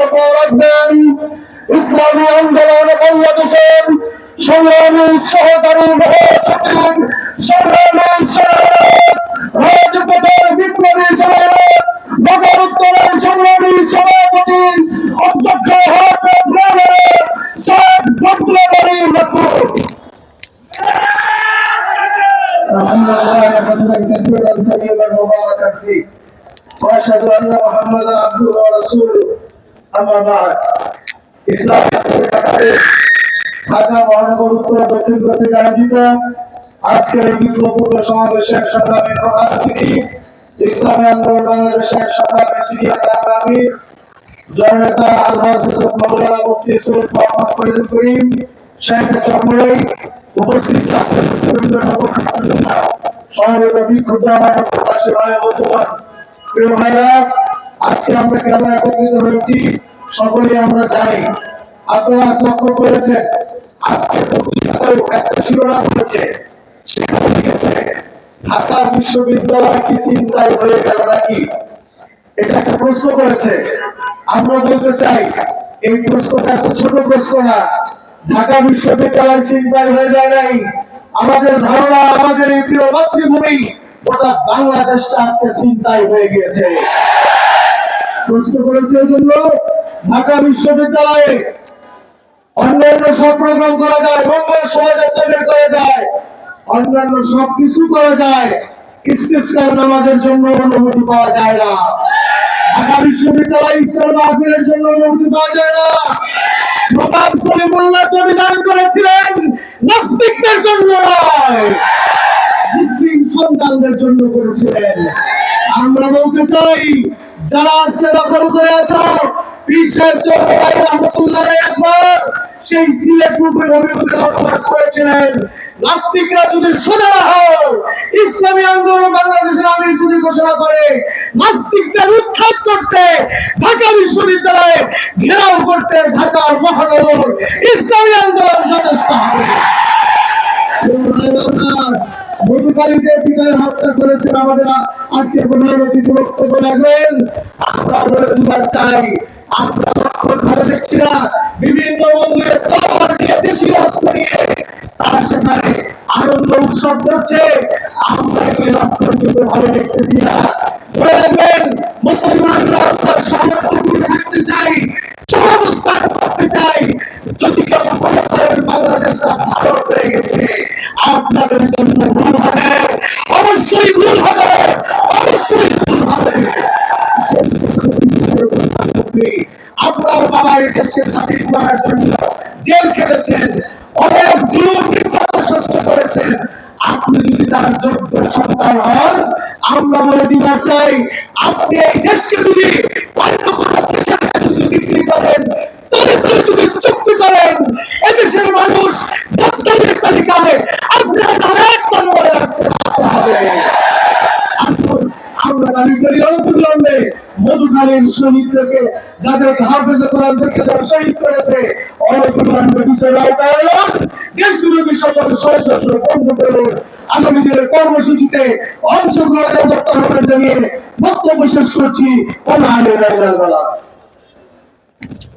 বক্তব্য রাখবেন ইসলামী আন্দোলন বাংলাদেশের সংগ্রামী সহকারী মহাসচিব সংগ্রামী রাজপথের বিপ্লবী জননেতা নগর উত্তরের সংগ্রামী সভাপতি অধ্যক্ষ واشهد ان محمدا عبده ورسوله اما بعد ইসলামী ঢাকা মহানগর উত্তর দক্ষিণ কর্তৃক আয়োজিত আজকের এই বিপ্লবপূর্ব সমাবেশের সংগ্রামী প্রধান অতিথি ইসলামী আন্দোলন বাংলাদেশের সংগ্রামী সিনিয়র আমির জননেতা আলহাজ হযরত মাওলানা মুফতি সৈয়দ মোহাম্মদ ফয়জুল করিম সাহেবের জন্মদিনে উপস্থিত সমবেত বিক্ষুব্ধ আমার প্রবাসী ভাই ও বন্ধুগণ, প্রিয় ভাইরা, আজকে আমরা কেন একত্রিত হয়েছি সকলেই আমরা জানি। আপনারা লক্ষ্য করেছেন আজকে পত্রিকাতেও একটা শিরোনাম হয়েছে, সেখানে লিখেছে ঢাকা বিশ্ববিদ্যালয় কি চিন্তায় হয়ে গেল নাকি। এটা একটা প্রশ্ন করেছে। আমরা বলতে চাই এই প্রশ্নটা এত ছোট প্রশ্ন না। ঢাকা বিশ্ববিদ্যালয় চিন্তায় হয়ে যায় নাই। আমাদের ধারণা আমাদের এই প্রিয় মাতৃভূমি গোটা বাংলাদেশটা আজকে চিন্তায় হয়ে গিয়েছে। প্রশ্ন করেছে এই জন্য ঢাকা বিশ্ববিদ্যালয়ে অন্যান্য সব প্রোগ্রাম করা যায়, মঙ্গল শোভাযাত্রা বের করা যায়, অন্যান্য সব কিছু করা যায়, ইস্তিসকার নামাজের জন্য অনুমতি পাওয়া যায় না। ঢাকা বিশ্ববিদ্যালয় ইফতার মাহফিলের জন্য অনুমতি পাওয়া যায় না। নবাব সলিমুল্লাহ সংবিধান করেছিলেন নাস্তিকদের জন্য নয়, মুসলিম সন্তানদের জন্য করেছিলেন। আমরা বলতে চাই যারা আজকে দখল করে আছো বিশ্বের জনতাই রহমতুল্লাহ একবার সেই সিলেট রূপের অভিমুখে বসবাস করেছিলেন। নাস্তিকরা যদি সোজা হও ইসলামী আন্দোলন বাংলাদেশের আমির যদি ঘোষণা করে নাস্তিকদের উৎখাত করতে ঢাকা বিশ্ববিদ্যালয়ে ঘেরাও করতে ঢাকার মহানগর ইসলামী আন্দোলন যথেষ্ট হবে। মধুকারীতে পিতায় হত্যা করেছেন আমাদের আজকে প্রধানমন্ত্রী বক্তব্য রাখবেন। আমরা বলে দিবার চাই আমরা লক্ষণ ভালো দেখছি না, বিভিন্ন মন্দিরে তলোয়ার নিয়ে দেশি অস্ত্র নিয়ে তারা সেখানে আনন্দ উৎসব করছে। আমরা এই লক্ষণ কিন্তু ভালো দেখতেছি না। বলে রাখবেন মুসলমানরা আপনার সামর্থ্য থাকতে চাই, সহাবস্থান করতে চাই। যদি কেউ মনে করেন বাংলাদেশটা ভালো হয়ে গেছে, আপনাদের জন্য ভুল হবে, অবশ্যই ভুল হবে, অবশ্যই ভুল হবে। আপনার বাবা এই দেশকে স্বাধীন করার জন্য জেল খেটেছেন, অনেক জুলুম নির্যাতন সহ্য করেছেন। আপনি যদি তার যোগ্য সন্তান হন, আমরা বলে দিবার চাই আপনি এই দেশকে যদি অন্য কোন দেশের কাছে যদি বিক্রি করেন, তবে যদি চুক্তি করেন, এদেশের মানুষ ভোটারের তালিকায় আপনার নামে একজন মনে রাখতে হবে। আসুন আমরা দাবি করি অনতিবিলম্বে মধুখালীর শহীদদেরকে যাদেরকে হাফেজে কোরআন থেকে যারা শহীদ করেছে অনতিবিলম্বে বিচার আওতায় আনুন। দেশ বিরোধী সকল ষড়যন্ত্র বন্ধ করুন। আগামী দিনের কর্মসূচিতে অংশগ্রহণের আহ্বান জানিয়ে বক্তব্য শেষ করছি।